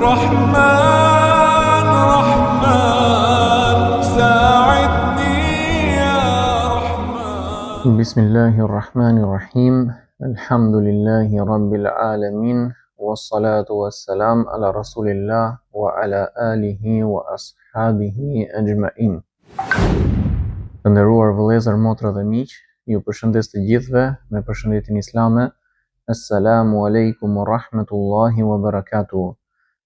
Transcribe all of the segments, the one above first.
رحمن رحمن ساعدني يا رحمن. بسم الله الرحمن الرحيم. الحمد لله رب العالمين والصلاة والسلام على رسول الله وعلى آله وأصحابه أجمعين. Të nderuar vëllezër, motra dhe miq, ju përshëndes të gjithëve me përshëndetjen islame. Assalamu alaikum wa rahmatullahi wa barakatuh.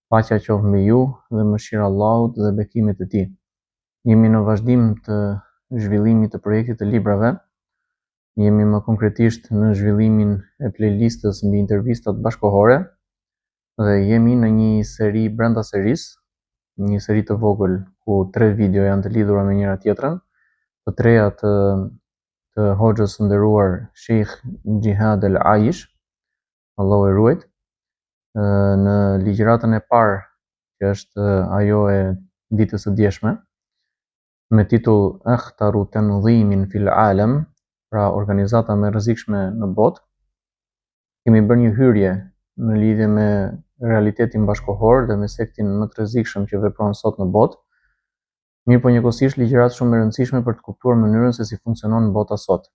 Paqja qoftë mbi ju dhe mëshira e Allahut dhe bekimet e tij. Jemi në vazhdim të zhvillimit të projektit të librave. Jemi më konkretisht në zhvillimin e playlistës mbi intervistat bashkëkohore dhe jemi në një seri brenda serisë, një seri të vogël ku 3 video janë të lidhura me njëra tjetrën, të treja të hoxhës së nderuar Sheikh Jihad El Aish, Allahu e ruajt. Në ligjëratën e parë, që është ajo e ditës së djeshme, me titull Akhtaru Tanzimin fil Alam, pra organizata më e rrezikshme në botë, kemi bërë një hyrje në lidhje me realitetin bashkëkohor dhe me sektin më të rrezikshëm që vepron sot në botë. Mirë po njëkohësisht ligjërat shumë e rëndësishme për të kuptuar mënyrën se si funksionon bota sot.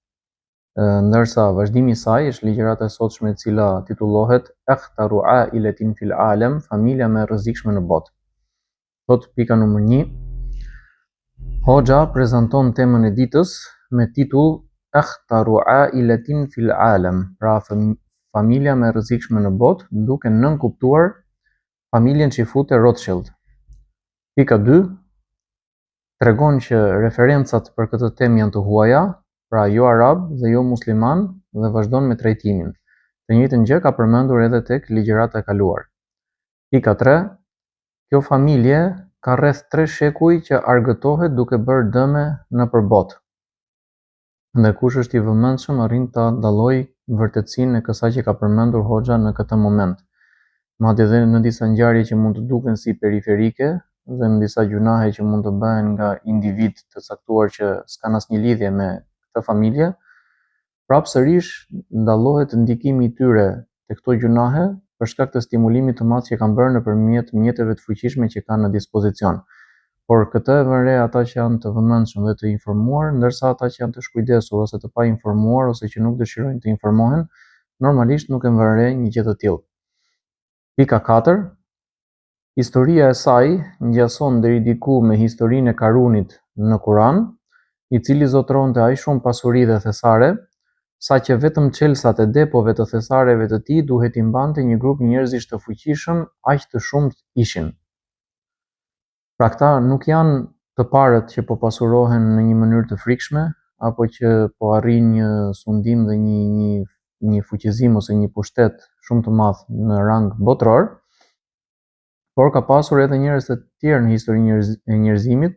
Ndërsa vazhdimi i saj është ligjërata e sotshme e cila titullohet Akhtaru ailatin fil alam, familja më e rrezikshme në botë. Sot pika numër 1. Hoxha prezanton temën e ditës me titull Akhtaru ailatin fil alam, pra familja më e rrezikshme në botë, duke nënkuptuar familjen që i fute Rothschild. Pika 2 tregon që referencat për këtë temë janë të huaja, pra jo arab dhe jo musliman, dhe vazhdon me trajtimin. Të njëjtën gjë ka përmendur edhe tek ligjërata e kaluar. Pika 3. Kjo familje ka rreth 3 shekuj që argëtohet duke bërë dëme nëpër botë. Dhe kush është i vëmendshëm arrin ta dallojë vërtetësinë e kësaj që ka përmendur hoxha në këtë moment. Madje edhe në disa ngjarje që mund të duken si periferike dhe në disa gjunahe që mund të bëhen nga individ të caktuar që s'kan asnjë lidhje me këtë familje, prapsërish dallohet ndikimi i tyre te këto gjunahe për shkak të stimulimit të madh që kanë bërë nëpërmjet mjeteve të fuqishme që kanë në dispozicion. Por këtë e vënë re ata që janë të vëmendshëm dhe të informuar, ndërsa ata që janë të shkujdesur ose të pa informuar ose që nuk dëshirojnë të informohen, normalisht nuk e vënë re një gjë të tillë. Pika 4. Historia e saj ngjason deri diku me historinë e Karunit në Kur'an, i cili zotëronte aq shumë pasuri dhe thesare, saqë vetëm çelsat e depove të thesareve të tij duhet i mbante një grup njerëzish të fuqishëm, aq të shumt ishin. Pra këta nuk janë të parët që po pasurohen në një mënyrë të frikshme, apo që po arrin një sundim dhe një fuqizim ose një pushtet shumë të madh në rang botëror, por ka pasur edhe njerëz të tjerë në historinë e njerëzimit.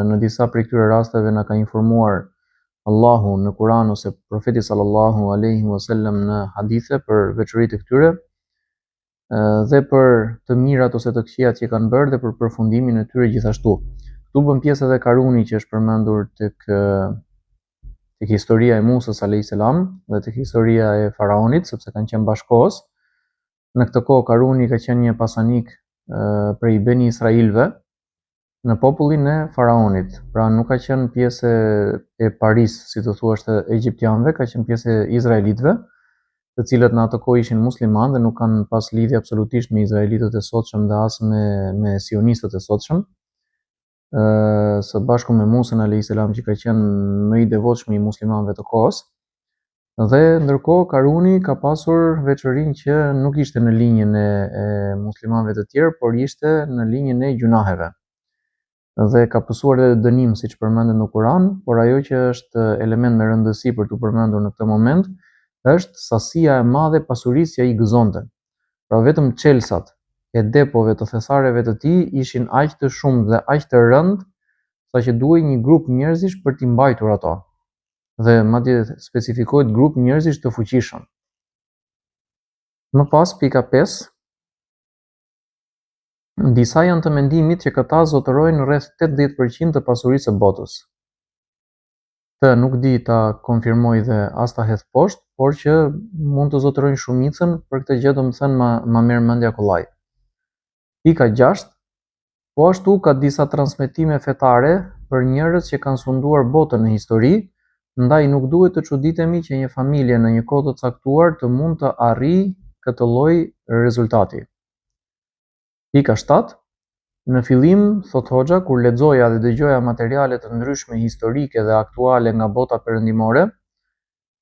Në disa prej këtyre rasteve na ka informuar Allahu në Kur'an ose profeti sallallahu alaihi wasallam në hadithe për veçoritë e këtyre dhe për të mirat ose të këqijat që kanë bërë dhe për përfundimin e tyre gjithashtu. Këtu bën pjesë edhe Karuni që është përmendur tek historia e Musës alayhis salam dhe tek historia e faraonit, sepse kanë qenë bashkëkohës. Në këtë kohë Karuni ka qenë një pasanik prej Beni Israilve në popullin e faraonit. Pra nuk ka qenë pjesë e Paris, si të thuash të egjiptianëve, ka qenë pjesë e izraelitëve, të cilët në atë kohë ishin muslimanë dhe nuk kanë pas lidhje absolutisht me izraelitët e sotshëm dhe as me sionistët e sotshëm. Së bashku me Musën alayhis salam që ka qenë më i devotshëm i muslimanëve të kohës. Dhe ndërkohë Karuni ka pasur veçorinë që nuk ishte në linjën e muslimanëve të tjerë, por ishte në linjën e gjunaheve. Dhe ka pësuar edhe dënim siç përmendet në Kur'an, por ajo që është element me rëndësi për të përmendur në këtë moment është sasia e madhe pasurisë që ai gëzonte. Pra vetëm çelsat e depove të thesareve të tij ishin aq të shumtë dhe aq të rëndë saqë duhej një grup njerëzish për t'i mbajtur ato. Dhe madje specifikohet grup njerëzish të fuqishëm. Më pas pika 5. Disa janë të mendimit që këta zotërojnë rreth 80% të pasurisë së botës. Të nuk di ta konfirmoj dhe as ta hedh poshtë, por që mund të zotërojnë shumicën, për këtë gjë do të thënë ma merr mendja kollaj. Pika 6. Po ashtu ka disa transmetime fetare për njerëz që kanë sunduar botën në histori, ndaj nuk duhet të çuditemi që një familje në një kohë të caktuar të mund të arrijë këtë lloj rezultati. Pika 7. Në fillim, thot Hoxha, kur lexoja dhe dëgjoja materiale të ndryshme historike dhe aktuale nga bota perëndimore,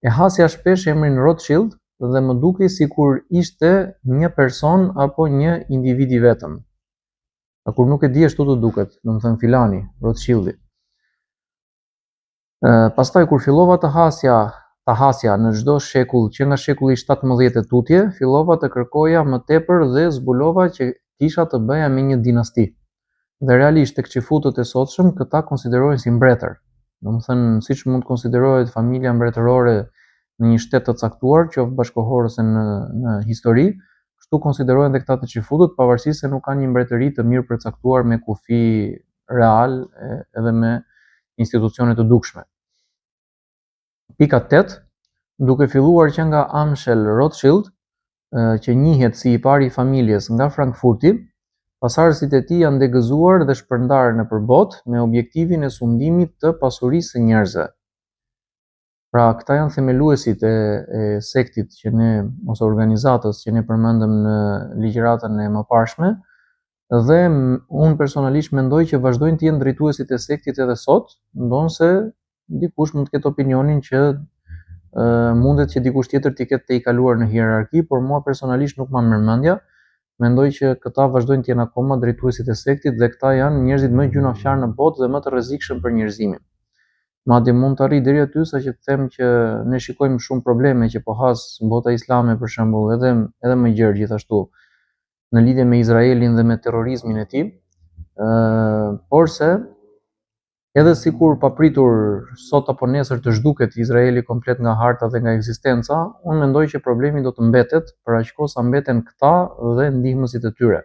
e hasja shpesh emrin Rothschild dhe më dukej sikur ishte një person apo një individ i vetëm. Kur nuk e di ashtu të duket, domethënë filani, Rothschildi. Pastaj kur fillova të hasja në çdo shekull që nga shekulli 17 e tutje, fillova të kërkoja më tepër dhe zbulova që kisha të bëja me një dinasti. Dhe realisht tek çifutët e sotshëm këta konsiderohen si mbretër. Domethënë siç mund konsiderohet familja mbretërore në një shtet të caktuar, qoftë bashkohor ose në histori, kështu konsiderohen dhe këta të çifutët, pavarësisht se nuk kanë një mbretëri të mirë përcaktuar me kufi real edhe me institucione të dukshme. Pika 8. Duke filluar që nga Amschel Rothschild, që njihet si i pari i familjes nga Frankfurti, pasardhësit e tij janë degëzuar dhe shpërndarë nëpër botë me objektivin e sundimit të pasurisë së njerëzve. Pra, këta janë themeluesit e sektit që ne, ose organizatës që ne përmendëm në ligjëratën e mëparshme, dhe unë personalisht mendoj që vazhdojnë të jenë drejtuesit e sektit edhe sot, ndonse dikush mund të ketë opinionin që mundet që dikush tjetër t'i ketë të i kaluar në hierarki, por mua personalisht nuk ma merr mendja. Mendoj që këta vazhdojnë të jenë akoma drejtuesit e sektit dhe këta janë njerëzit më gjunafçar në botë dhe më të rrezikshëm për njerëzimin. Madje mund të arrijë deri aty sa që të them që ne shikojmë shumë probleme që po has bota islame për shembull, edhe më gjerë gjithashtu në lidhje me Izraelin dhe me terrorizmin e tij, por se edhe sikur papritur sot apo nesër të zhduket Izraeli komplet nga harta dhe nga ekzistenca, unë mendoj që problemi do të mbetet për aq kohë sa mbeten këta dhe ndihmësit e tyre.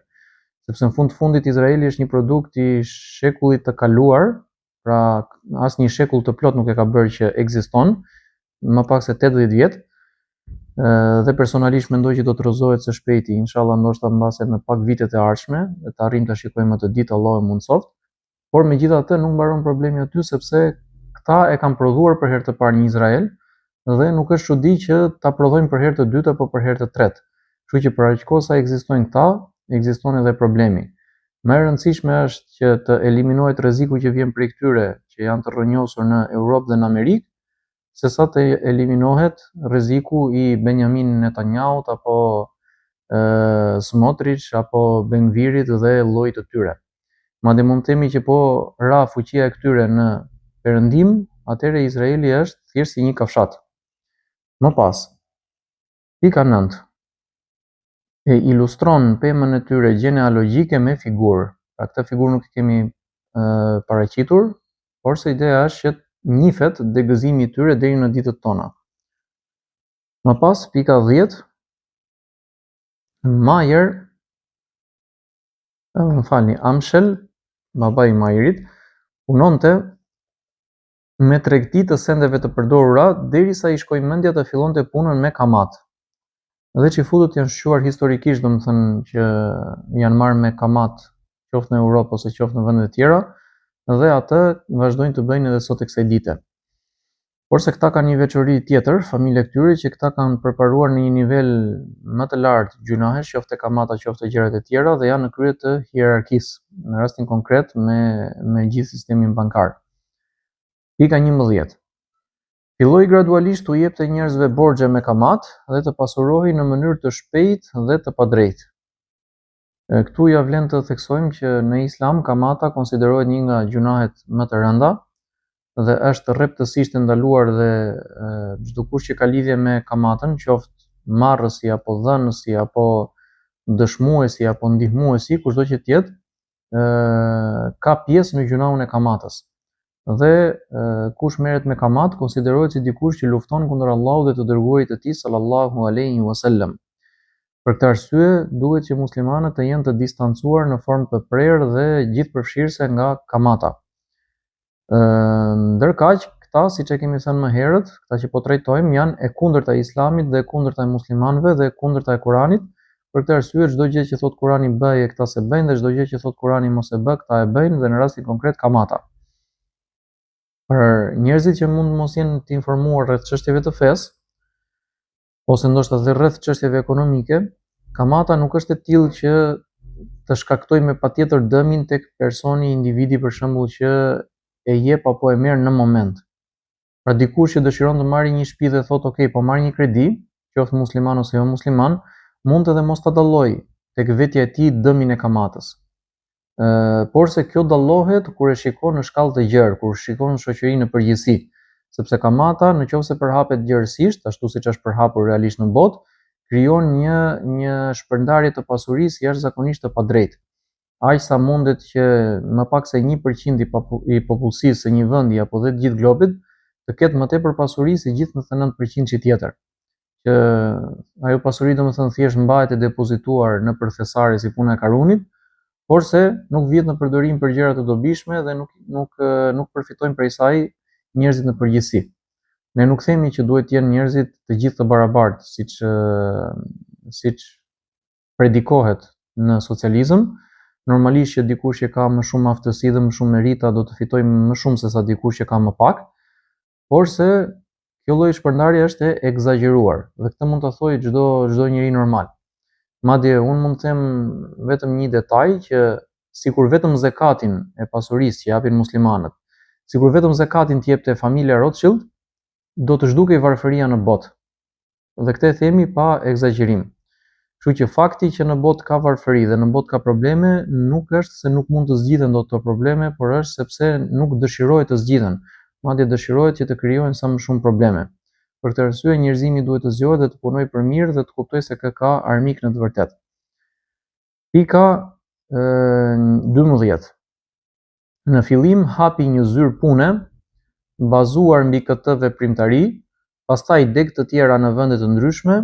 Sepse në fund të fundit Izraeli është një produkt i shekullit të kaluar, pra asnjë shekull të plot nuk e ka bërë që ekziston, më pak se 80 vjet. Dhe personalisht mendoj që do të rrëzohet së shpejti, inshallah ndoshta mbase në pak vitet e ardhshme, dhe të arrijmë ta shikojmë atë ditë, Allahu mundsoft. Por megjithatë nuk mbaron problemi aty, sepse këta e kanë prodhuar për herë të parë një Izrael dhe nuk është çudi që ta prodhojnë për herë të dytë apo për herë të tretë. Kështu që për aq kohë sa ekzistojnë këta, ekziston edhe problemi. Më e rëndësishme është që të eliminohet rreziku që vjen prej këtyre që janë të rrënjosur në Europë dhe në Amerikë, sesa të eliminohet rreziku i Benjamin Netanyahut apo Smotrich apo Benvirit dhe llojit të tyre. Madje mund të themi që po ra fuqia e këtyre në perëndim, atëherë Izraeli është thjesht si një kafshat. Më pas, pika 9. E ilustron pemën e tyre gjenealogjike me figurë. Pra këtë figurë nuk e kemi paraqitur, por se ideja është që njihet degëzimi i tyre deri në ditët tona. Më pas, pika 10. Amschel, babai i Majerit, punonte me tregti të sendeve të përdorura derisa i shkoi mendja të fillonte punën me kamat. Dhe çifutët janë shquar historikisht, domethënë që janë marrë me kamat, qoftë në Europë ose qoftë në vende të tjera, dhe atë vazhdojnë të bëjnë edhe sot e kësaj dite. Por se këta kanë një veçori tjetër, familja e këtyre, që këta kanë përparuar në një nivel më të lartë gjunahesh, qoftë kamata, qoftë gjërat e tjera, dhe janë në krye të hierarkisë, në rastin konkret me gjithë sistemin bankar. Pika 11. Filloi gradualisht t'u jepte njerëzve borxhe me kamat dhe të pasurohej në mënyrë të shpejtë dhe të padrejtë. Këtu ja vlen të theksojmë që në Islam kamata konsiderohet një nga gjunahet më të rënda dhe është rreptësisht e ndaluar dhe çdo kush që ka lidhje me kamatën, qoftë marrësi apo dhënësi apo dëshmuesi apo ndihmuesi, kushdo që të jetë, ka pjesë në gjunahun e kamatës. Dhe kush merret me kamat konsiderohet si dikush që lufton kundër Allahut dhe të dërguarit të tij sallallahu alaihi wasallam. Për këtë arsye duhet që muslimanët të jenë të distancuar në formë të prerë dhe gjithëpërfshirëse nga kamata. Ndërkaq këta, siç e kemi thënë më herët, këta që po trajtojmë janë e kundërta e Islamit dhe e kundërta e muslimanëve dhe e kundërta e Kuranit, Për këtë arsye çdo gjë që thot Kurani bëj e këta se bëjnë dhe çdo gjë që thot Kurani mos e bë, këta e bëjnë dhe në rastin konkret kamata. Për njerëzit që mund mos jenë të informuar rreth çështjeve të fesë, ose ndoshta edhe rreth çështjeve ekonomike, kamata nuk është e tillë që të shkaktoj me patjetër dëmin tek personi, individi për shembull që e jep apo e merr në moment. Pra dikush që dëshiron të marrë një shtëpi dhe thot ok, po marr një kredi, qoftë musliman ose jo musliman, mund edhe mos ta dalloj tek vetja e tij dëmin e kamatës. Por se kjo dallohet kur e shikon në shkallë të gjerë, kur shikon shoqërinë në përgjithësi, sepse kamata nëse përhapet gjerësisht, ashtu siç është përhapur realisht në botë, krijon një shpërndarje të pasurisë jashtëzakonisht të padrejtë. Aq sa mundet që më pak se 1% i popullsisë së një vendi apo dhe të gjithë globit të ketë më tepër pasuri se gjithë 99% tjetër. Që ajo pasuri domethënë thjesht mbahet e depozituar në përthesare si puna e karunit, por se nuk vjet në përdorim për gjëra të dobishme dhe nuk përfitojnë prej saj njerëzit në përgjithësi. Ne nuk themi që duhet të jenë njerëzit të gjithë të barabartë, siç predikohet në socializëm. Normalisht që dikush që ka më shumë aftësi dhe më shumë merita do të fitojë më shumë se sa dikush që ka më pak, por se kjo lloj shpërndarje është e egzageruar dhe këtë mund ta thojë çdo njeri normal. Madje unë mund të them vetëm një detaj që sikur vetëm zakatin e pasurisë që japin muslimanët, sikur vetëm zakatin të jepte familja Rothschild, do të zhdukej varfëria në botë. Dhe këtë e themi pa egzagerim. Kështu që fakti që në botë ka varfëri dhe në botë ka probleme nuk është se nuk mund të zgjidhen dot këto probleme, por është sepse nuk dëshirohet të zgjidhen, madje dëshirohet që të krijohen sa më shumë probleme. Për këtë arsye njerëzimi duhet të zgjohet dhe të punojë për mirë dhe të kuptojë se kë ka armik në të vërtetë. Pika 12. Në fillim hapi një zyrë pune bazuar mbi këtë veprimtari, pastaj deg të tjera në vende të ndryshme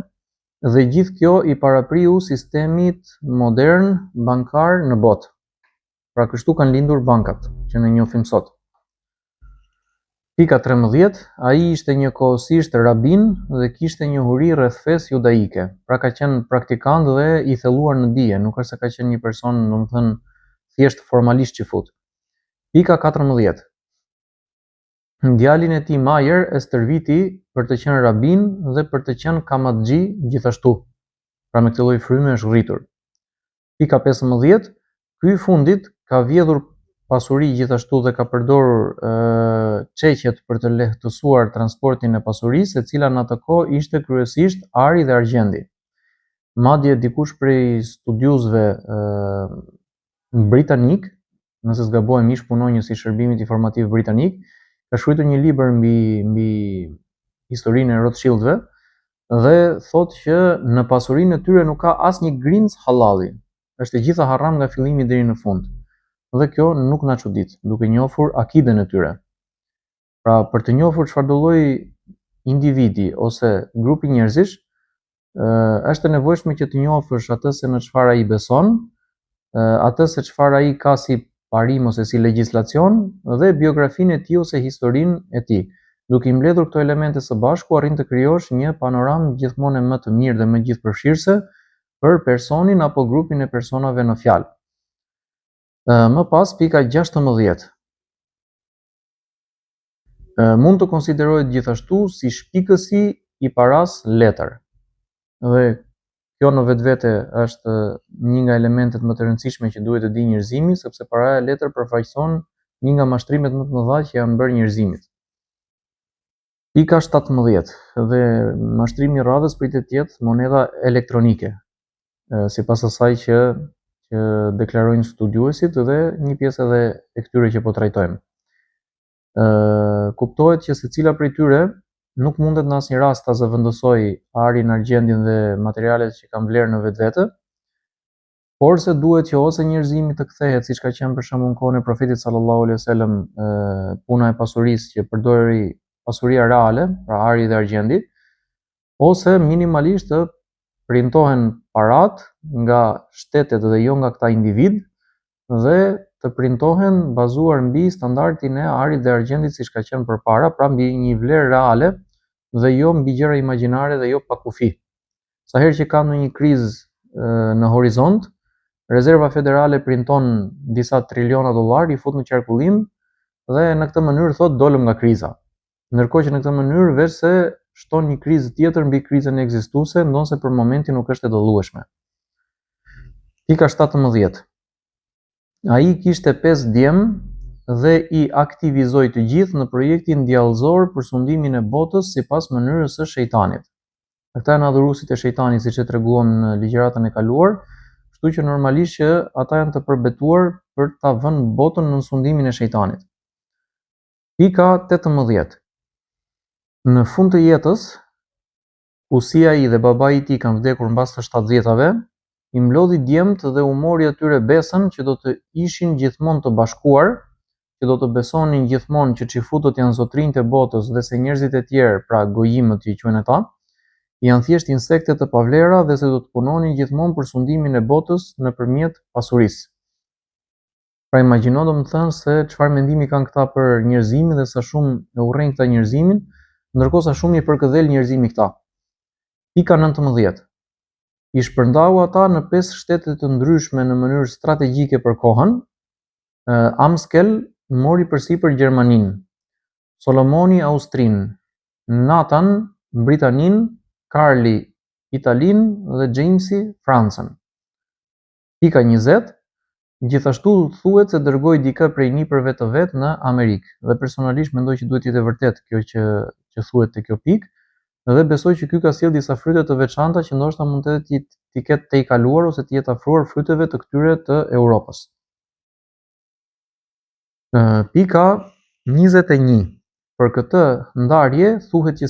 dhe gjithë kjo i parapriu sistemit modern bankar në botë. Pra kështu kanë lindur bankat që ne njohim sot. Pika 13, ai ishte një kohësisht rabin dhe kishte njohuri rreth fesë judaike. Pra ka qenë praktikant dhe i thelluar në dije, nuk është se ka qenë një person, domethënë, thjesht formalisht çifut. Pika 14. Djalin e tij Majer e stërviti për të qenë rabin dhe për të qenë kamatxhi gjithashtu. Pra me këtë lloj fryme është rritur. Pika 15. Ky i fundit ka vjedhur pasuri gjithashtu dhe ka përdorur çeqet për të lehtësuar transportin e pasurisë, e cila në atë kohë ishte kryesisht ari dhe argjendi. Madje dikush prej studiuesve britanik, nëse s'gabohem ish punonjës i shërbimit informativ britanik, ka shkruar një libër mbi historinë e Rothschildëve dhe thotë që në pasurinë e tyre nuk ka asnjë grimc hallalli. Është e gjitha haram nga fillimi deri në fund. Dhe kjo nuk na çudit, duke njohur akiden e tyre. Pra, për të njohur çfarë do lloj individi ose grupi njerëzish, është e nevojshme që të njohësh atë se në çfarë ai beson, atë se çfarë ai ka si parim ose si legjislacion dhe biografinë e tij ose historinë e tij. Duke i mbledhur këto elemente së bashku, arrin të krijosh një panoramë gjithmonë më të mirë dhe më gjithëpërfshirëse për personin apo grupin e personave në fjalë. Më pas, pika 16. Mund të konsiderohet gjithashtu si shpikësi i paras letër. Dhe kjo në vetvete është një nga elementet më të rëndësishme që duhet të di njerëzimi, sepse paraja letër përfaqëson një nga mashtrimet më të mëdha që janë bërë njerëzimit. Pika 17. Dhe mashtrimi i radhës pritet të jetë monedha elektronike, sipas asaj që deklarojnë studiuesit dhe një pjesë edhe e këtyre që po trajtojmë. Kuptohet që secila prej tyre nuk mundet në asnjë rast ta zëvendësoj arin, argjendin dhe materialet që kanë vlerë në vetvete, por se duhet që ose njerëzimi të kthehet, siç ka qenë për shembull në kohën e Profetit sallallahu alaihi wasallam, puna e pasurisë që përdori pasuria reale, pra ari dhe argjendi, ose minimalisht të printohen parat nga shtetet dhe jo nga këta individ dhe të printohen bazuar mbi standardin e arit dhe argjendit siç ka qenë përpara, pra mbi një vlerë reale dhe jo mbi gjëra imagjinare dhe jo pa kufi. Sa herë që ka ndonjë krizë në horizont, rezerva federale printon disa triliona dollar, i fut në qarkullim dhe në këtë mënyrë thot dolëm nga kriza. Ndërkohë që në këtë mënyrë veç se shton një krizë tjetër mbi krizën ekzistuese, ndonse për momentin nuk është e dallueshme. Pika 17. Ai kishte 5 djem dhe i aktivizoi të gjithë në projektin djallëzor për sundimin e botës sipas mënyrës së shejtanit. Këta janë adhuruesit e shejtanit, siç e treguam në ligjëratën e kaluar, kështu që normalisht që ata janë të përbetuar për ta vënë botën në sundimin e shejtanit. Pika 18. Në fund të jetës, ku si ai dhe babai i tij kanë vdekur mbas të 70-tave, i mlodhi djemt dhe u mori atyre besën që do të ishin gjithmonë të bashkuar, që do të besonin gjithmonë që xifutët janë zotrinjtë e botës dhe se njerëzit e tjerë, pra gojimët që i quajnë ata, janë thjesht insekte të pavlera dhe se do të punonin gjithmonë për sundimin e botës nëpërmjet pasurisë. Pra imagjino domethënë se çfarë mendimi kanë këta për njerëzimin dhe sa shumë e urrejnë këta njerëzimin, ndërkohë sa shumë i përkëdhel njerëzimi këta. Pika 19. I shpërndau ata në 5 shtete të ndryshme në mënyrë strategjike për kohën. Amskel mori përsipër Gjermaninë, Solomoni Austrinë, Nathan Britaninë, Karli Italinë dhe Jamesi Francën. Pika 20. Gjithashtu thuhet se dërgoi dikë prej nipërve të vet në Amerikë dhe personalisht mendoj që duhet të jetë e vërtetë kjo që thuhet te kjo pikë. Dhe besoj që ky ka sjell disa fryte të veçanta që ndoshta mund të ketë te i kaluar ose të jetë afruar fryteve të këtyre të Europës. Pika 21. Për këtë ndarje duhej që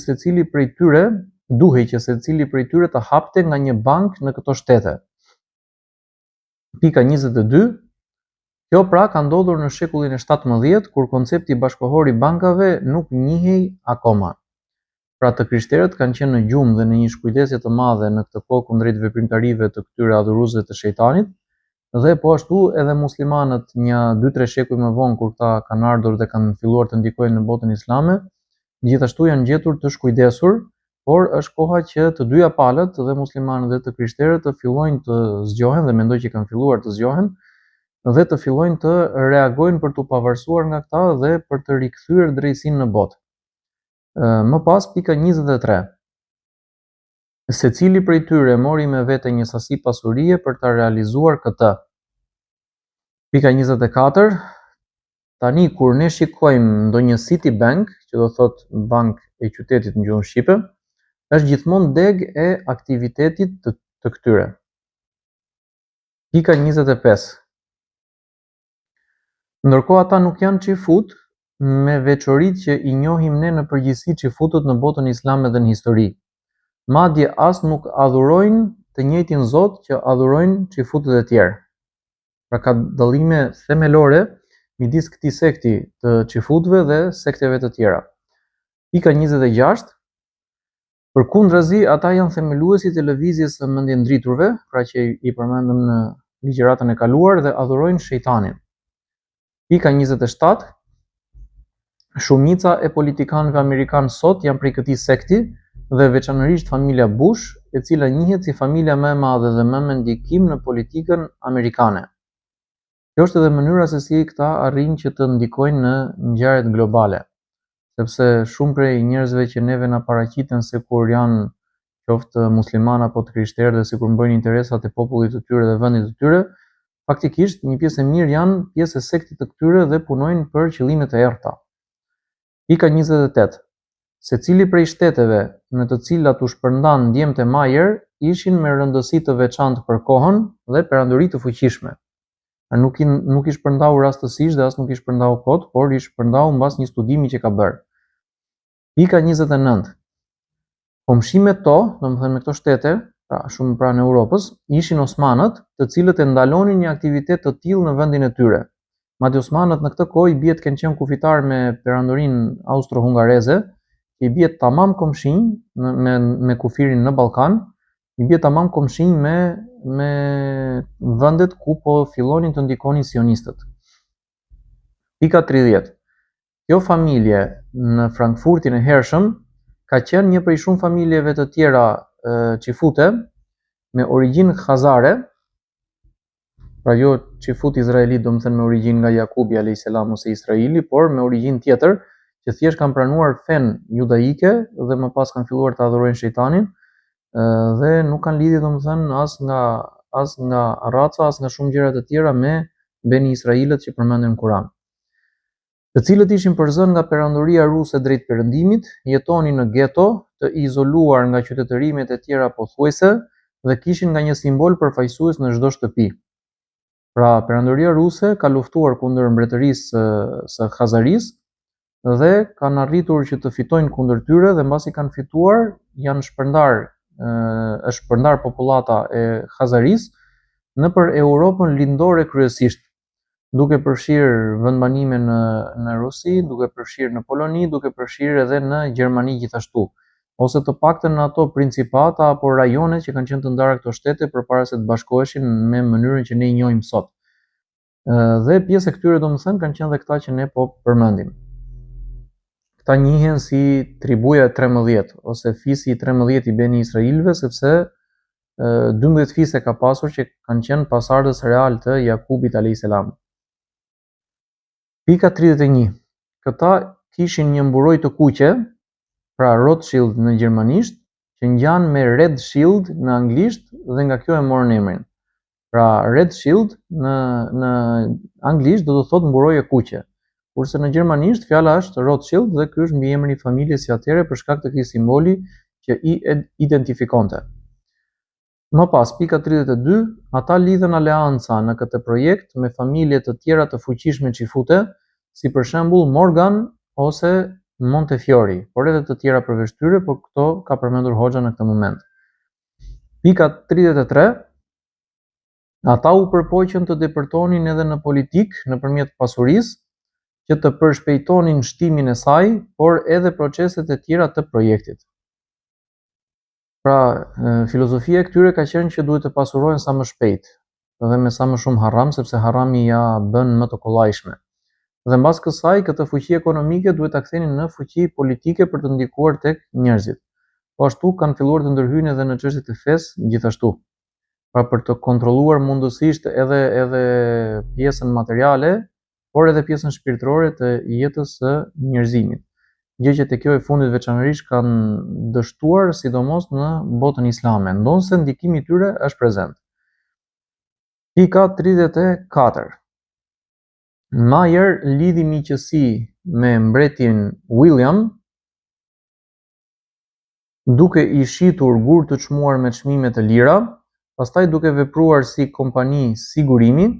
secili prej tyre të hapte nga një bank në këto shtete. Pika 22. Kjo pra ka ndodhur në shekullin e 17, kur koncepti bashkohor i bankave nuk njihej akoma. Pra të krishterët kanë qenë në gjumë dhe në një shkujdesje të madhe në këtë kohë kundrejt veprimtarive të këtyre adhuruesve të shejtanit, dhe po ashtu edhe muslimanët një 2-3 shekuj më vonë kur ta kanë ardhur dhe kanë filluar të ndikojnë në botën islame, gjithashtu janë gjetur të shkujdesur, por është koha që të dyja palët, dhe muslimanët dhe të krishterët, të fillojnë të zgjohen dhe mendoj që kanë filluar të zgjohen dhe të fillojnë të reagojnë për të pavarësuar nga këta dhe për të rikthyer drejtësinë në botë. Më pas, pika 23. Secili prej tyre mori me vete një sasi pasurie për ta realizuar këtë. Pika 24. Tani kur ne shikojmë ndonjë City Bank, që do thot bank e qytetit në gjuhën shqipe, është gjithmonë deg e aktivitetit të këtyre. Pika 25. Ndërkohë ata nuk janë xifut me veçoritë që i njohim ne në përgjithësi xifutët në botën islame dhe në histori. Madje as nuk adhurojnë të njëjtin Zot që adhurojnë xifutët e tjerë. Pra ka dallime themelore midis këtij sekti të xifutëve dhe sekteve të tjera. Pika 26. Përkundrazi, ata janë themeluesit e lëvizjes së mendjendriturve, pra që i përmendëm në ligjëratën e kaluar, dhe adhurojnë shejtanin. Pika 27. Shumica e politikanëve amerikanë sot janë prej këtij sekti dhe veçanërisht familja Bush, e cila njihet si familja më e madhe dhe më me ndikim në politikën amerikane. Kjo është edhe mënyra se si këta arrin që të ndikojnë në ngjarjet globale, sepse shumë prej njerëzve që neve na paraqiten se kur janë qoftë musliman apo të krishterë dhe sikur mbajnë interesat e popullit të tyre dhe vendit të tyre, faktikisht një pjesë e mirë janë pjesë e sektit të këtyre dhe punojnë për qëllime të errta. Pika 28. Secili prej shteteve në të cilat u shpërndan djemtë e Majer ishin me rëndësi të veçantë për kohën dhe perandori të fuqishme. Nuk i shpërndau rastësisht dhe as nuk i shpërndau kot, por i shpërndau mbas një studimi që ka bërë. Pika 29. Komshimet to, domethënë me këto shtete, pra shumë pranë Europës, ishin osmanët, të cilët e ndalonin një aktivitet të tillë në vendin e tyre. Madje osmanët në këtë kohë i bie të kenë qenë kufitar me perandorinë austro-hungareze, i bie tamam komshinj me kufirin në Ballkan, i bie tamam komshinj me vendet ku po fillonin të ndikonin sionistët. Pika 30. Kjo familje në Frankfurtin e hershëm ka qenë një prej shumë familjeve të tjera qifute, me origjinë khazare, pra jo që fut izraelit do më thënë me origjinë nga Jakubi a.s. ose Israili, por me origjinë tjetër, që thjesht kanë pranuar fen judaike dhe më pas kanë filluar të adhurojnë shejtanin, dhe nuk kanë lidhje do më thënë as nga raca, as nga shumë gjëra të tjera me Beni Israilët që përmenden në Kur'an. Të cilët ishin përzënë nga perandoria ruse drejt perëndimit, jetonin në geto, të izoluar nga qytetërimet e tjera pothuajse dhe kishin nga një simbol përfaqësues në çdo shtëpi. Pra, perandoria ruse ka luftuar kundër mbretërisë së Khazarisë dhe kanë arritur që të fitojnë kundër tyre dhe mbasi kanë fituar, është shpërndar popullata e Khazarisë nëpër Europën lindore kryesisht, duke përfshirë vendbanime në Rusi, duke përfshirë në Poloni, duke përfshirë edhe në Gjermani gjithashtu, ose të paktën në ato principata apo rajone që kanë qenë të ndara këto shtete përpara se të bashkoheshin me mënyrën që ne i njohim sot. Dhe pjesë e këtyre domethënë kanë qenë dhe këta që ne po përmendim. Këta njihen si tribuja 13 ose fisi i 13 i Beni Israilëve, sepse 12 fise ka pasur që kanë qenë pasardhës real të Jakubit a.s. Pika 31. Këta kishin një mburoj të kuqe, pra Rothschild në gjermanisht, që ngjan me Red Shield në anglisht dhe nga kjo e morën emrin. Pra Red Shield në anglisht do të thotë mburoj e kuqe, kurse në gjermanisht fjala është Rothschild dhe ky është mbiemri i familjes së atëherë për shkak të këtij simboli që i identifikonte. Më pas, pika 32, ata lidhen aleanca në këtë projekt me familje të tjera të fuqishme çifute, si për shembull Morgan ose Montefiori, por edhe të tjera përveç tyre, por këto ka përmendur Hoxha në këtë moment. Pika 33, ata u përpoqën të depërtonin edhe në politik nëpërmjet pasurisë, që të përshpejtonin shtimin e saj, por edhe proceset e tjera të projektit. Pra, filozofia e këtyre ka qenë që duhet të pasurohen sa më shpejt, dhe me sa më shumë haram, sepse harami ja bën më të kollajshme. Dhe mbas kësaj, këtë fuqi ekonomike duhet ta kthenin në fuqi politike për të ndikuar tek njerëzit. Po ashtu kanë filluar të ndërhyjnë edhe në çështjet e fesë gjithashtu. Pra për të kontrolluar mundësisht edhe pjesën materiale, por edhe pjesën shpirtërore të jetës së njerëzimit. Gjë që te kjo e fundit veçanërisht kanë dështuar, sidomos në botën islame, ndonse ndikimi i tyre është prezent. Pika 34. Mayer lidhi miqësi me mbretin William, duke i shitur gur të çmuar me çmime të lira, pastaj duke vepruar si kompani sigurimi,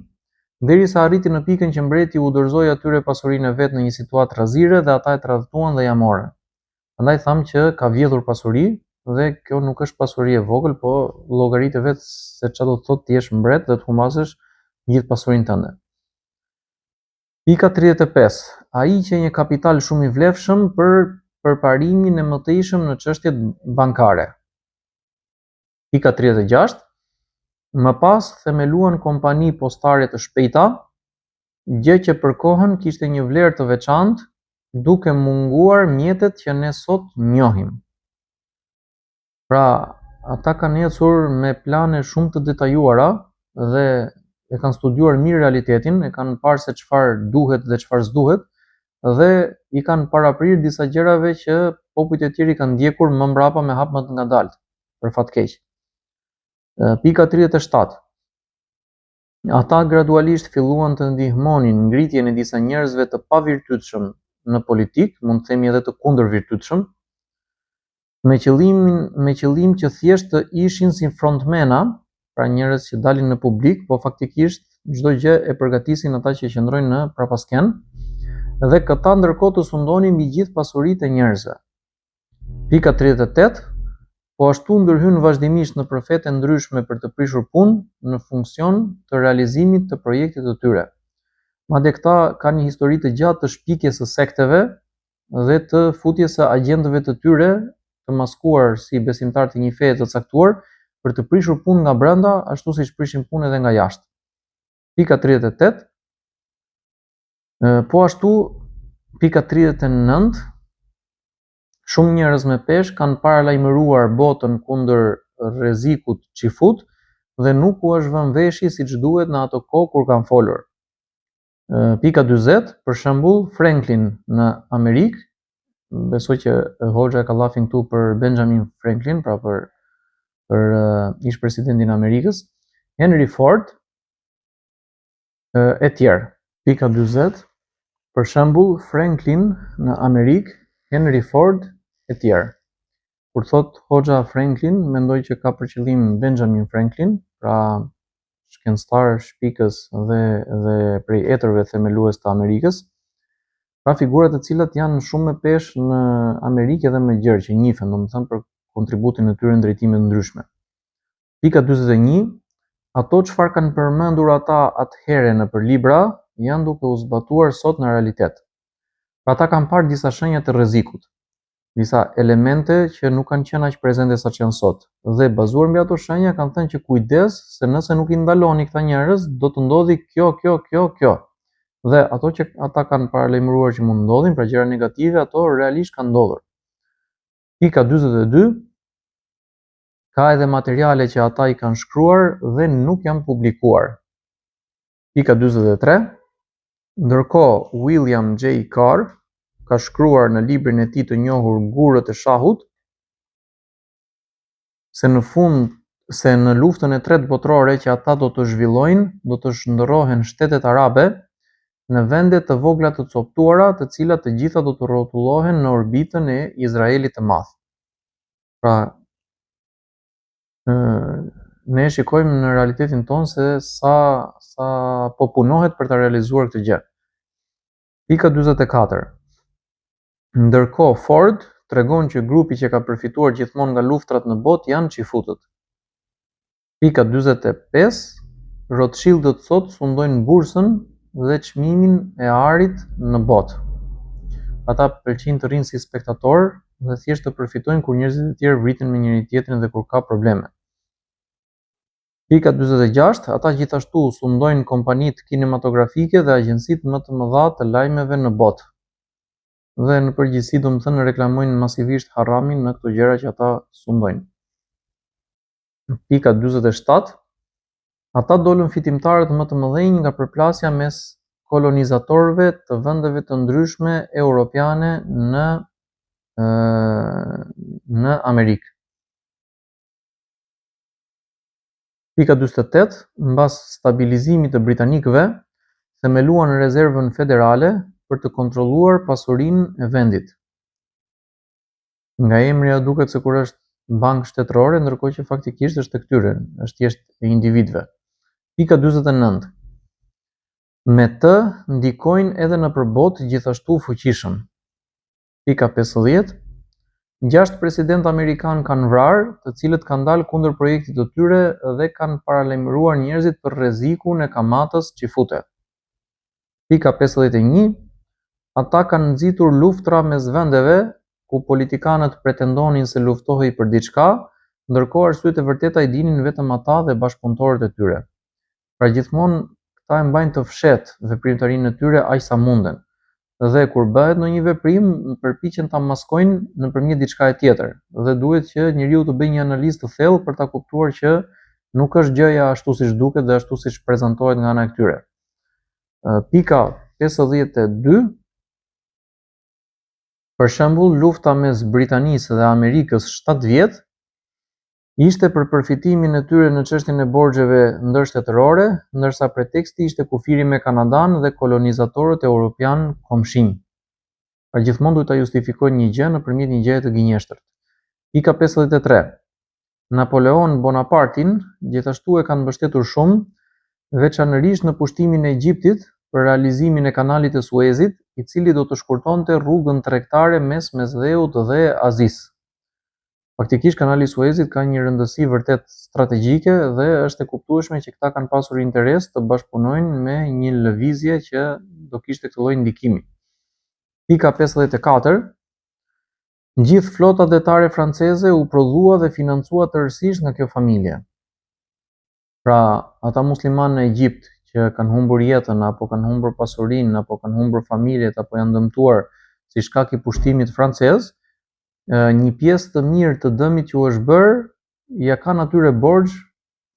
derisa arriti në pikën që mbreti u dorëzoi atyre pasurinë e vet në një situatë rrezire dhe ata e tradhtuan dhe ja morën. Prandaj tham që ka vjedhur pasuri dhe kjo nuk është pasuri e vogël, po llogaritë vet se çfarë do të thotë të jesh mbret dhe të humbasësh gjithë pasurinë tënde. Pika 35. Ai që një kapital shumë i vlefshëm për përparimin e mëtejshëm në çështjet bankare. Pika 36. Më pas themeluan kompani postare të shpejta, gjë që për kohën kishte një vlerë të veçantë, duke munguar mjetet që ne sot njohim. Pra, ata kanë ecur me plane shumë të detajuara dhe e kanë studiuar mirë realitetin, e kanë parë se çfarë duhet dhe çfarë s'duhet, dhe i kanë paraprirë disa gjërave që popujt e tjerë kanë ndjekur më mbrapa me hap më të ngadalt, për fat keq. Pika 37. Ata gradualisht filluan të ndihmonin ngritjen e disa njerëzve të pavirtytshëm në politik, mund të themi edhe të kundërvirtytshëm, me qëllim që thjesht të ishin si frontmena, pra njerëz që dalin në publik, po faktikisht çdo gjë e përgatisin ata që qëndrojnë në prapasken, dhe këta ndërkohë të sundonin mbi gjithë pasuritë e njerëzve. Pika 38. Po ashtu ndërhyn vazhdimisht në profete ndryshme për të prishur punë në funksion të realizimit të projektit të tyre. Madje këta kanë një histori të gjatë të shpikjes së sekteve dhe të futjes së agjentëve të tyre të maskuar si besimtar të një feje të caktuar për të prishur punë nga brenda, ashtu siç prishin punë edhe nga jashtë. Pika 38. Po ashtu pika 39. Shumë njerëz me peshë kanë paralajmëruar botën kundër rrezikut çifut dhe nuk u është vënë veshi siç duhet në ato kohë kur kanë folur. Pika 40, për shembull, Franklin në Amerikë, besoj që Hoxha ka llafin këtu për Benjamin Franklin, pra për ish presidentin e Amerikës, Henry Ford e tjerë. Pika 40, për shembull, Franklin në Amerikë, Henry Ford e tjerë. Kur thot Hoxha Franklin, mendoj që ka për qëllim Benjamin Franklin, pra shkencëtar, shpikës dhe prej etërve themelues të Amerikës, pra figurat të cilat janë shumë më peshë në Amerikë edhe më gjerë që njihen, domethënë për kontributin e tyre në drejtime të ndryshme. Pika 41, ato çfarë kanë përmendur ata atëherë nëpër libra janë duke u zbatuar sot në realitet. Pra ata kanë parë disa shenja të rrezikut, disa elemente që nuk kanë qenë aq prezente sa që janë sot, dhe bazuar mbi ato shenja kanë thënë që kujdes se nëse nuk i ndaloni këta njerëz do të ndodhi kjo. Dhe ato që ata kanë paralajmëruar që mund ndodhin, pra gjëra negative, ato realisht kanë ndodhur. Pika 42, ka edhe materiale që ata i kanë shkruar dhe nuk janë publikuar. Pika 43, ndërkohë William J. Carr ka shkruar në librin e tij të njohur Gurët e Shahut se në luftën e tretë botërore që ata do të zhvillojnë, do të shndërrohen shtetet arabe në vende të vogla të coptuara, të cilat të gjitha do të rrotullohen në orbitën e Izraelit të Madh. Pra, ne shikojmë në realitetin tonë se sa po punohet për të realizuar këtë gjë. Pika 44. Ndërkohë Ford tregon që grupi që ka përfituar gjithmonë nga luftrat në botë janë çifutët. Pika 45. Rothschildët sot sundojnë bursën dhe çmimin e arit në botë. Ata pëlqejnë të rinë si spektator dhe thjesht të përfitojnë kur njerëzit e tjerë vriten me njëri tjetrin dhe kur ka probleme. Pika 46, ata gjithashtu sundojnë kompanitë kinematografike dhe agjencitë më të mëdha të lajmeve në botë. Dhe në përgjithësi domethënë reklamojnë masivisht haramin në këto gjëra që ata sundojnë. Pika 47, ata dolën fitimtarët më të mëdhenj nga përplasja mes kolonizatorëve të vendeve të ndryshme europiane në Amerikë. Pika 48, mbas stabilizimit të britanikëve, themeluan rezervën federale për të kontrolluar pasurinë e vendit. Nga emri duket se kur është bankë shtetërore, ndërkohë që faktikisht është e këtyre, është thjesht e individëve. Pika 49. Me të ndikojnë edhe në përbot gjithashtu fuqishëm. Pika 50. 6 presidentë amerikanë kanë vrarë, të cilët kanë dalë kundër projektit të tyre dhe kanë paralajmëruar njerëzit për rrezikun e kamatës çifute. Pika 51. Ata kanë nxitur luftra mes vendeve ku politikanët pretendonin se luftohej për diçka, ndërkohë arsyet e vërteta i dinin vetëm ata dhe bashkëpunëtorët e tyre. Pra gjithmonë këta e mbajnë të fshehtë veprimtarinë e tyre aq sa munden. Dhe kur bëhet ndonjë veprim, përpiqen ta maskojnë nëpërmjet diçka tjetër. Dhe duhet që njeriu të bëjë një analizë të thellë për ta kuptuar që nuk është gjëja ashtu siç duket dhe ashtu siç prezantohet nga ana e këtyre. Pika 52. Për shembull, lufta mes Britanisë dhe Amerikës 7 vjet ishte për përfitimin e tyre në çështjen e borxheve ndërshtetërore, ndërsa preteksti ishte kufiri me Kanadan dhe kolonizatorët europian komshinj. Pra gjithmonë duhet ta justifikojnë një gjë nëpërmjet një gjëje të gënjeshtërt. Pika 53. Napoleon Bonapartin gjithashtu e kanë mbështetur shumë, veçanërisht në pushtimin e Egjiptit për realizimin e kanalit të Suezit, i cili do të shkurtonte rrugën tregtare mes Mesdheut dhe Azisë. Faktikisht kanali i Suezit ka një rëndësi vërtet strategjike dhe është e kuptueshme që këta kanë pasur interes të bashkëpunojnë me një lëvizje që do kishte këtë lloj ndikimi. Pika 54. Gjithë flota detare franceze u prodhua dhe financua tërësisht nga kjo familje. Pra, ata muslimanë në Egjipt që kanë humbur jetën, apo kanë humbur pasurinë, apo kanë humbur familjet, apo janë dëmtuar si shkak i pushtimit francez, një pjesë të mirë të dëmit që u është bërë ja kanë atyre borxh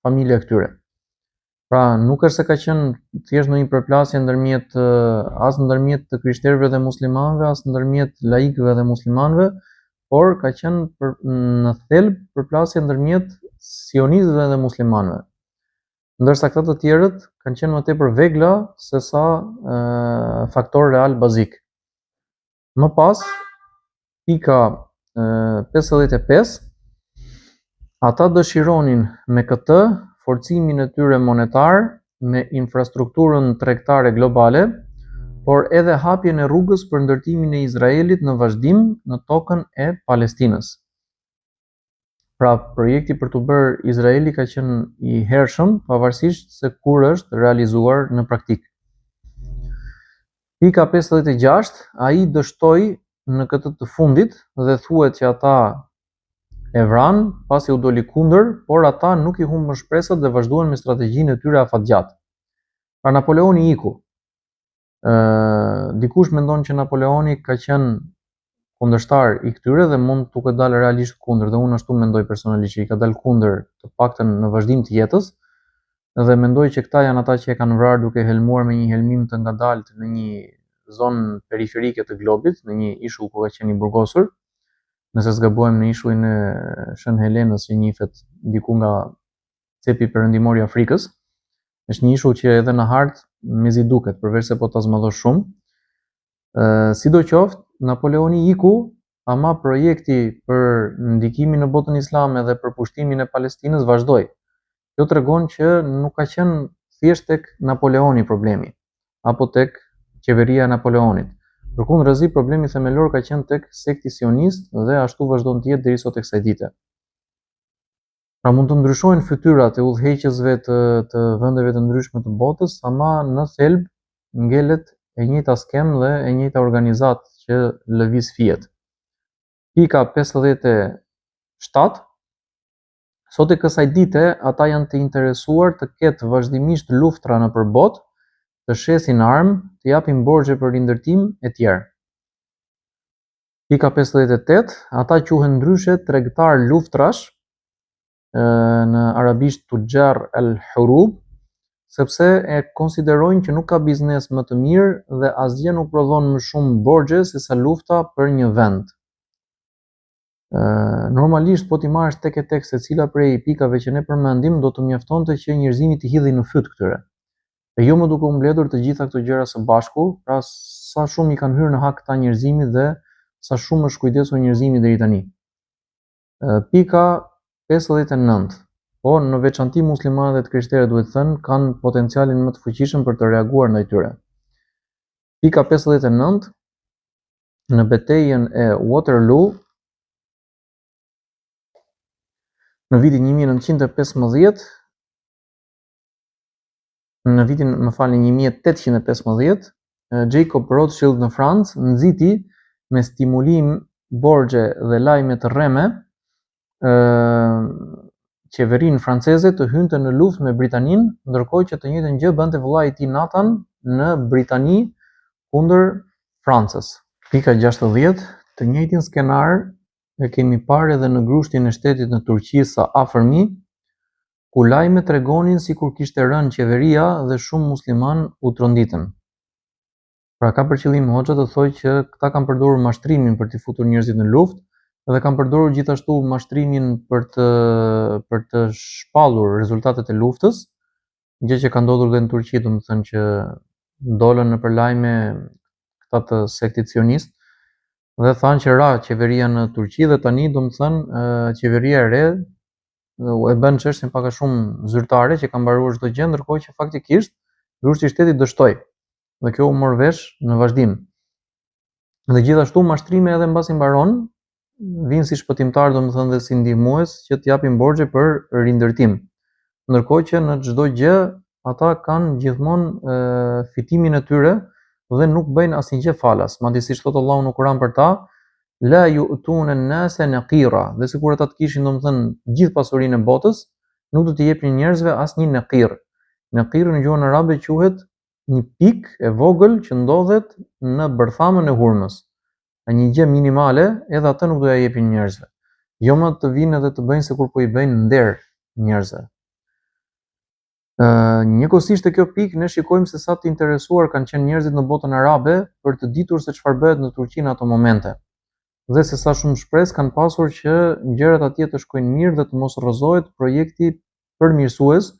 familja këtyre. Pra nuk është se ka qenë thjesht ndonjë përplasje ndërmjet as ndërmjet të krishterëve dhe muslimanëve, as ndërmjet laikëve dhe muslimanëve, por ka qenë në thelb përplasje ndërmjet sionistëve dhe muslimanëve. Ndërsa këta të tjerët kanë qenë më tepër vegla se sa faktor real bazik. Më pas, pika 55, ata dëshironin me këtë forcimin e tyre monetar me infrastrukturën tregtare globale, por edhe hapjen e rrugës për ndërtimin e Izraelit në vazhdim në tokën e Palestinës. Pra, projekti për të bërë Izraeli ka qenë i hershëm, pavarësisht se kur është realizuar në praktik. Pika 56, ai dështoi në këtë të fundit dhe thuhet që ata e vranë pasi u doli kundër, por ata nuk i humbën shpresat dhe vazhduan me strategjinë e tyre afatgjatë. Pra Napoleoni iku. Dikush mendon që Napoleoni ka qenë kundërshtar i këtyre dhe mund të dalë realisht kundër, dhe unë ashtu mendoj personalisht që i ka dalë kundër të paktën në vazhdim të jetës, dhe mendoj që këta janë ata që e kanë vrarë duke helmuar me një helmim të ngadalt në një zonë periferike të globit, në një ishull ku ka qenë i burgosur, nëse zgabojmë në ishullin e Shën Helenës që njihet diku nga cepi perëndimor i Afrikës. Është një ishull që edhe në hartë mezi duket, përveç se po ta zmadhosh shumë. Sidoqoftë, Napoleoni iku, ama projekti për ndikimin në botën islame dhe për pushtimin e Palestinës vazhdoi. Kjo tregon që nuk ka qenë thjesht tek Napoleoni problemi, apo tek qeveria e Napoleonit. Përkundërzi, problemi themelor ka qenë tek sekti sionist dhe ashtu vazhdon të jetë deri sot tek kësaj dite. Pra mund të ndryshojnë fytyrat e udhëheqësve të vendeve të ndryshme të botës, ama në thelb ngelet e njëjta skem dhe e njëjta organizat që lëviz fiet. Pika 57, sot e kësaj dite ata janë të interesuar të ketë vazhdimisht luftra në përbot, të shesin armë, të japin borxhe për rindërtim e tjerë. Pika 58, ata quhen ndryshe tregtar luftrash, në arabisht tujar al-hurub, sepse e konsiderojnë që nuk ka biznes më të mirë dhe asgjë nuk prodhon më shumë borxhe se sa lufta për një vend. Normalisht po ti marrësh tek e tek se cila prej pikave që ne përmendim do të mjaftonte që njerëzimi të hidhej në fyt këtyre. E jo më duke u mbledhur të gjitha këto gjëra së bashku, pra sa shumë i kanë hyrë në hak këta njerëzimit dhe sa shumë është kujdesur njerëzimi deri tani. Pika 59. Po në veçanti muslimanët dhe të krishterët duhet thënë kanë potencialin më të fuqishëm për të reaguar ndaj tyre. Pika 59, në betejën e Waterloo në vitin 1915, në vitin 1815, Jacob Rothschild në Francë nxiti me stimulim, borxhe dhe lajme të rreme qeverinë franceze të hynte në luftë me Britaninë, ndërkohë që të njëjtën gjë bënte vëllai i tij Nathan në Britani kundër Francës. Pika 60, të njëjtin skenar e kemi parë edhe në grushtin e shtetit në Turqi sa afërmi, ku lajmet tregonin sikur kishte rënë qeveria dhe shumë musliman u tronditën. Pra ka për qëllim hoxha të thojë që këta kanë përdorur mashtrimin për të futur njerëzit në luftë, dhe kanë përdorur gjithashtu mashtrimin për të shpallur rezultatet e luftës, gjë që ka ndodhur dhe në Turqi, domethënë që dolën nëpër lajme këta të sektit sionist dhe thanë që ra qeveria në Turqi dhe tani domethënë qeveria e re e bën çështjen pak a shumë zyrtare që ka mbaruar çdo gjë, ndërkohë që faktikisht grushti i shtetit dështoi. Dhe kjo u mor vesh në vazhdim. Dhe gjithashtu mashtrimi edhe mbasi mbaron, vinë si shpëtimtar domethënë dhe si ndihmues që t'japin borxhe për rindërtim. Ndërkohë që në çdo gjë ata kanë gjithmonë fitimin e tyre dhe nuk bëjnë asnjë gjë falas. Madje siç thot Allahu në Kur'an për ta, la yu'tuna an-nasa naqira, dhe sikur ata të kishin domethënë gjithë pasurinë e botës, nuk do t'i jepnin njerëzve asnjë naqir. Naqir në gjuhën arabe quhet një pikë e vogël që ndodhet në bërthamën e hurmës. Një gjë minimale, edhe atë nuk do ja jepin njerëzve. Jo më të vinë edhe të bëjnë sikur po i bëjnë nder njerëzve. Njëkohësisht te kjo pikë ne shikojmë se sa të interesuar kanë qenë njerëzit në botën arabe për të ditur se çfarë bëhet në Turqi në ato momente. Dhe se sa shumë shpresë kanë pasur që gjërat atje të shkojnë mirë dhe të mos rrëzohet projekti përmirësues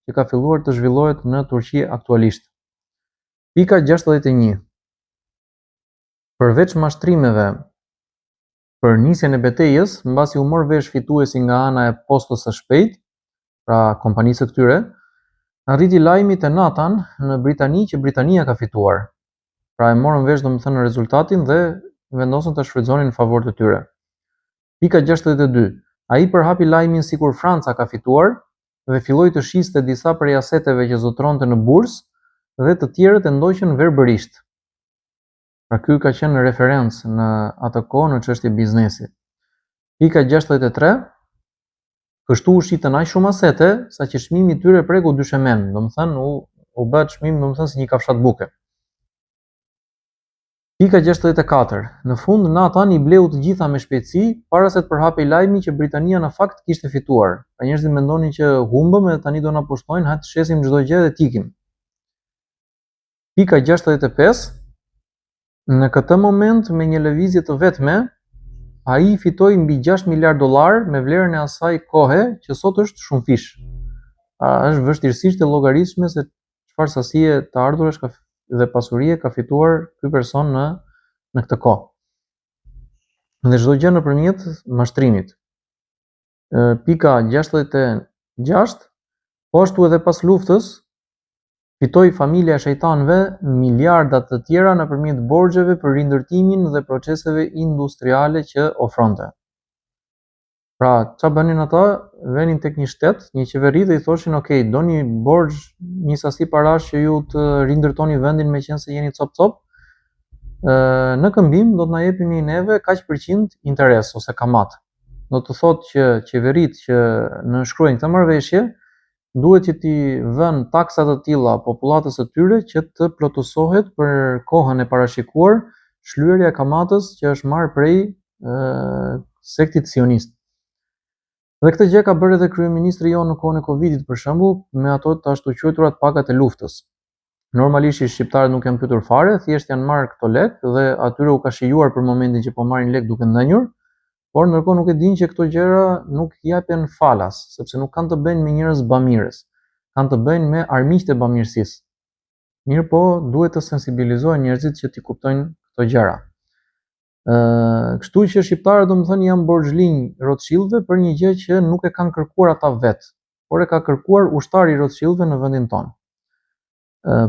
që ka filluar të zhvillohet në Turqi aktualisht. Pika 61. Përveç mashtrimeve për nisjen e betejës, mbasi u mor vesh fituesi nga ana e postës së shpejtë, pra kompanisë së këtyre, arriti lajmi te Nathan në Britani që Britania ka fituar. Pra e morën vesh domethënë rezultatin dhe vendosën ta shfrytëzonin në favor të tyre. Pika 62. Ai përhapi lajmin sikur Franca ka fituar dhe filloi të shiste disa prej aseteve që zotronte në bursë dhe të tjerët e ndoqën verbërisht. Pra ky ka qenë referencë në atë kohë në çështje biznesi. Pika 63. Kështu u shitën aq shumë asete sa që çmimi i tyre preku dyshemen, domethënë u bë çmim domethënë si një kafshat buke. Pika 64. Në fund Nathan i bleu të gjitha me shpejtësi para se të përhapej lajmi që Britania në fakt kishte fituar. Pra njerëzit mendonin që humbëm e tani do na pushtojnë, hajtë të shesim çdo gjë dhe t'ikim. Pika 65. Në këtë moment me një lëvizje të vetme, ai fitoi mbi 6 miliard dollar me vlerën e asaj kohe që sot është shumë fish. Është vështirësisht e llogaritshme se çfarë sasie të ardhuresh dhe pasurie ka fituar ky person në këtë kohë. Dhe çdo gjë nëpërmjet mashtrimit. Pika 66. Po ashtu edhe pas luftës fitoi familja e shejtanëve miliarda të tjera nëpërmjet borxheve për rindërtimin dhe proceseve industriale që ofronte. Pra, çfarë bënin ata? Venin tek një shtet, një qeveri dhe i thoshin, "Ok, doni borxh, një sasi parash që ju të rindërtoni vendin meqense jeni cop-cop, në këmbim do të na jepini neve kaq % interes ose kamat." Do të thotë që qeveritë që nënshkruajnë këtë marrëveshje duhet që t'i vënë taksa të tilla popullatës së tyre që të plotësohet për kohën e parashikuar shlyerja e kamatës që është marrë prej sektit sionist. Dhe këtë gjë ka bërë edhe kryeministri jonë në kohën e Covidit për shembull, me ato të ashtu quajturat pagat e luftës. Normalisht shqiptarët nuk janë pyetur fare, thjesht janë marrë këto lekë dhe atyre u ka shijuar për momentin që po marrin lekë duke ndenjur, por ndërkohë nuk e dinë që këto gjëra nuk japen falas, sepse nuk kanë të bëjnë me njerëz bamirës, kanë të bëjnë me armiqtë e bamirësisë. Mirë po, duhet të sensibilizohen njerëzit që t'i kuptojnë këto gjëra. Kështu që shqiptarët domethënë janë borxhlinj Rothschildëve për një gjë që nuk e kanë kërkuar ata vetë, por e ka kërkuar ushtari i Rothschildëve në vendin tonë.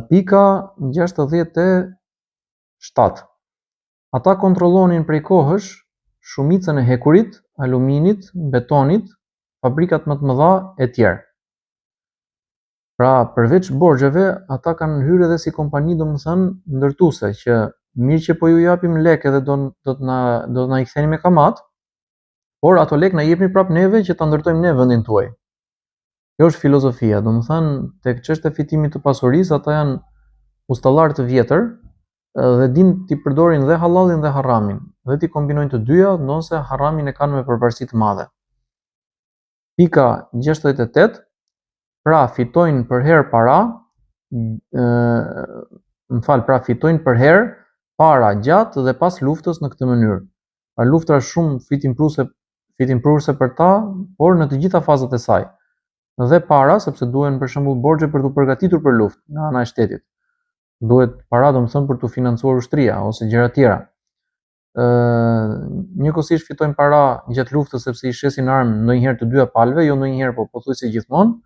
Pika 67. Ata kontrollonin prej kohësh shumicën e hekurit, aluminit, betonit, fabrikat më të mëdha e tjerë. Pra, përveç borxheve, ata kanë hyrë edhe si kompani domethënë ndërtuese që mirë që po ju japim lekë dhe do të na i ktheni me kamat, por ato lekë na jepni prap neve që ta ndërtojmë ne vendin tuaj. Kjo është filozofia, domethënë tek çështja e fitimit të pasurisë ata janë ustallar të vjetër dhe dinë t'i përdorin dhe halallin dhe haramin, dhe t'i kombinojnë të dyja, ndonse haramin e kanë me përparësi të madhe. Pika 68. Pra fitojnë për herë para, fitojnë për herë para, gjatë dhe pas luftës në këtë mënyrë. Pra luftra është shumë fitimprurse për ta, por në të gjitha fazat e saj. Dhe para, sepse duhen për shembull borxhe për t'u përgatitur për luftë nga ana e shtetit. Duhet para domethënë për t'u financuar ushtria ose gjëra tjera. Njëkohësisht fitojnë para gjatë luftës sepse i shesin armë ndonjëherë të dyja palëve, jo ndonjëherë, po pothuajse gjithmonë,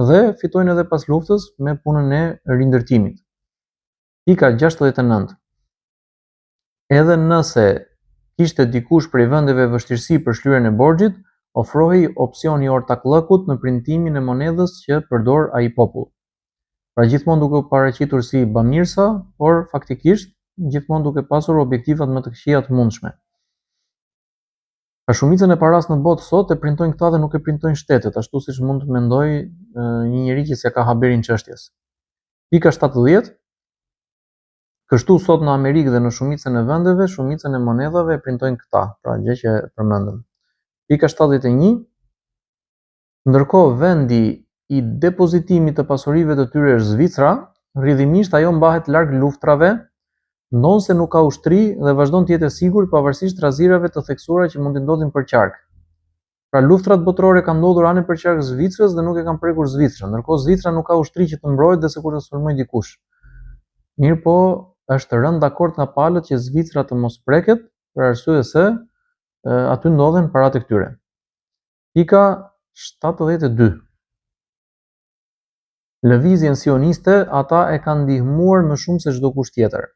dhe fitojnë edhe pas luftës me punën e rindërtimit. Pika 69. Edhe nëse kishte dikush prej vendeve vështirësi për shlyerjen e borxhit, ofrohej opsioni ortaklëkut në printimin e monedhës që përdor ai popull. Pra gjithmonë duke u paraqitur si bamirësa, por faktikisht gjithmonë duke pasur objektivat më të këqija të mundshme. Pra shumicën e paras në botë sot e printojnë këta dhe nuk e printojnë shtetet, ashtu siç mund të mendojë një njeri që s'e ka haberin çështjes. Pika 70. Kështu sot në Amerikë dhe në shumicën e vendeve, shumicën e monedhave e printojnë këta, pra gjë që përmendëm. Pika 71. Ndërkohë vendi i depozitimit të pasurive të tyre është Zvicra, rrjedhimisht ajo mbahet larg luftrave, ndonse nuk ka ushtri dhe vazhdon të jetë e sigurt pavarësisht rrazirave të theksuara që mund të ndodhin për qark. Pra luftrat botërore kanë ndodhur anë për qark Zvicrës dhe nuk e kanë prekur Zvicrën, ndërkohë Zvicra nuk ka ushtri që të mbrojë dhe sikur të sulmojë dikush. Mirëpo është rënë dakord nga palët që Zvicra të mos preket për arsye se aty ndodhen paratë e këtyre. Pika 72. Lëvizjen sioniste ata e kanë ndihmuar më shumë se çdo kush tjetër.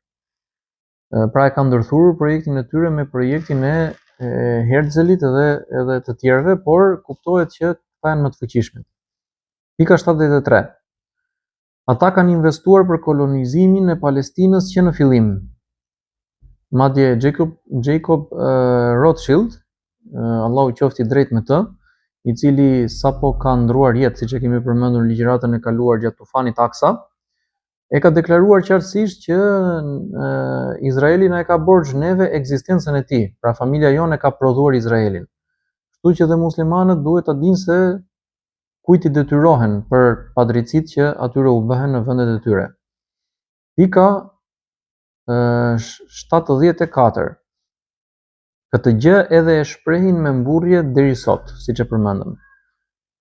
Pra e kanë ndërthurur projektin e tyre me projektin e Herzelit edhe të tjerëve, por kuptohet që këta janë më të fuqishmit. Pika 73. Ata kanë investuar për kolonizimin e Palestinës që në fillim. Madje Jacob Rothschild, Allahu qoftë i drejtë me të, i cili sapo ka ndruar jetë, siç e kemi përmendur në ligjëratën e kaluar gjatë tufanit Aksa, e ka deklaruar qartësisht që Izraeli na e ka borxh neve ekzistencën e tij, pra familja jonë e ka prodhuar Izraelin. Kështu që dhe muslimanët duhet ta dinë se kujt i detyrohen për padrejtësitë që atyre u bëhen në vendet e tyre. Pika 74. Këtë gjë edhe e shprehin me mburrje deri sot, siç e përmendëm.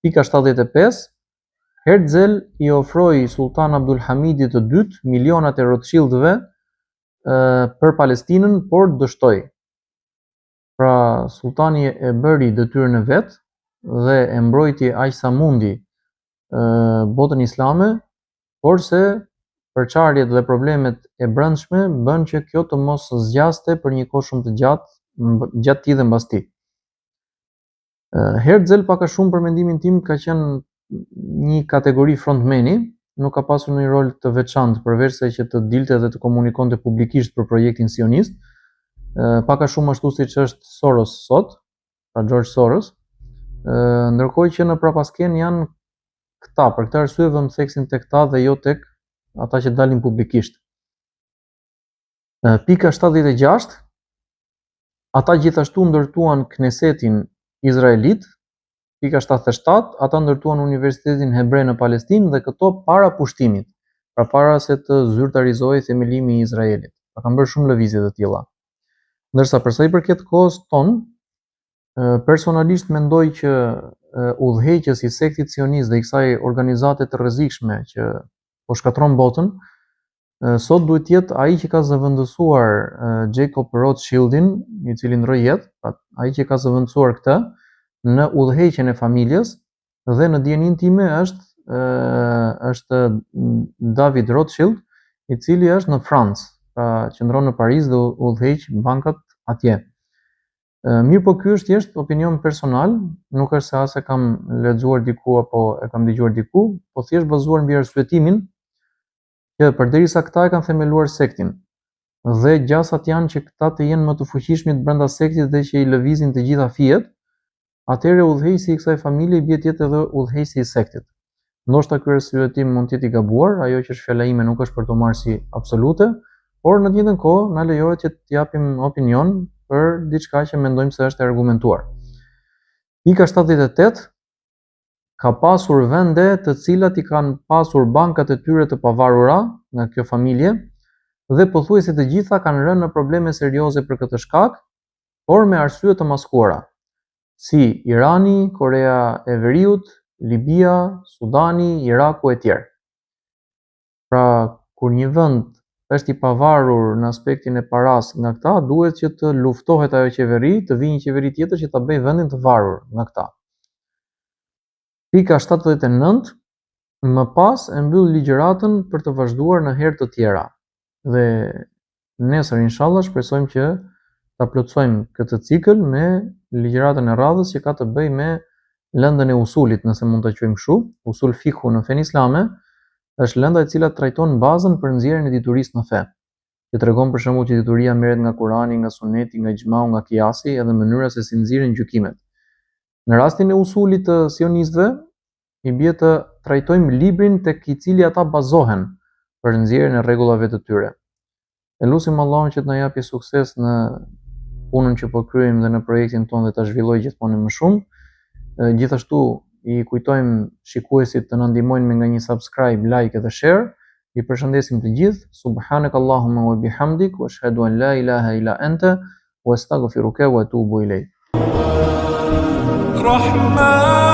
Pika 75. Herzl i ofroi Sultan Abdulhamidit të dytë milionat e Rothschildëve për Palestinën, por dështoi. Pra sultani e bëri detyrën e vet dhe e mbrojti aq sa mundi botën islame, por se përçarjet dhe problemet e brendshme bën që kjo të mos zgjaste për një kohë shumë të gjatë tij dhe mbas tij. Herzl pak a shumë për mendimin tim ka qenë një kategori frontmeni, nuk ka pasur një rol të veçantë përveçse që të dilte dhe të komunikonte publikisht për projektin sionist, pak a shumë ashtu siç është Soros sot, pra George Soros, ndërkohë që në prapasken janë këta, për këtë arsye vëmë theksin tek ta dhe jo tek ata që dalin publikisht. Pika 76. Ata gjithashtu ndërtuan Knesetin Izraelit. Pika 77. Ata ndërtuan Universitetin Hebre në Palestinë dhe këto para pushtimit, pra para se të zyrtarizohej themelimi i Izraelit. Pra kanë bërë shumë lëvizje të tilla. Ndërsa për sa i përket kohës tonë, personalisht mendoj që udhëheqës i sektit sionist dhe i kësaj organizate të rrezikshme që po shkatron botën, sot duhet të jetë ai që ka zëvendësuar Jacob Rothschildin, i cili ndroi jetë, ai që ka zëvendësuar këtë në udhëheqjen e familjes, dhe në dijenin time është David Rothschild, i cili është në Francë, pra qëndron në Paris dhe udhëheq bankat atje. Mirë po ky është thjesht opinion personal, nuk është se as e kam lexuar diku apo e kam dëgjuar diku, po thjesht bazuar mbi arsyetimin që përderisa këta e kanë themeluar sektin dhe gjasat janë që këta të jenë më të fuqishmit brenda sektit dhe që i lëvizin të gjitha fijet, atëherë udhëheqësi i kësaj familje bie të jetë edhe udhëheqësi i sektit. Ndoshta ky arsyetim mund të jetë i gabuar, ajo që është fjala ime nuk është për të marrë si absolute, por në të njëjtën kohë na lejohet që të japim opinion për diçka që mendojmë se është e argumentuar. Pika 78. Ka pasur vende të cilat i kanë pasur bankat e tyre të pavarura nga kjo familje dhe pothuajse të gjitha kanë rënë në probleme serioze për këtë shkak, por me arsye të maskuara, si Irani, Korea e Veriut, Libia, Sudani, Iraku e tjerë. Pra, kur një vend është i pavarur në aspektin e paras nga këta, duhet që të luftohet ajo qeveri, të vijë një qeveri tjetër që ta bëjë vendin të varur nga këta. Pika 79. Më pas e mbyll ligjëratën për të vazhduar në herë të tjera. Dhe nesër inshallah shpresojmë që ta plotësojmë këtë cikël me ligjëratën e radhës që ka të bëjë me lëndën e usulit, nëse mund ta quajmë kështu. Usul fikhu në fenë islame është lënda e cila trajton bazën për nxjerrjen e diturisë në fe. Që tregon për shembull që dituria merret nga Kurani, nga Suneti, nga Ixhmau, nga Kiasi, edhe mënyra se si nxirren gjykimet. Në rastin e usulit të sionistëve, i bie të trajtojmë librin tek i cili ata bazohen për nxjerrjen e rregullave të tyre. Elusim Allahun që të na japë sukses në punën që po kryejmë dhe në projektin tonë dhe ta zhvilloj gjithmonë më shumë. Gjithashtu i kujtojmë shikuesit të na ndihmojnë me nga një subscribe, like dhe share. I përshëndesim të gjithë. Subhanakallahumma wa bihamdik wa ashhadu an la ilaha illa anta wa astaghfiruka wa atubu ilayk. رحمن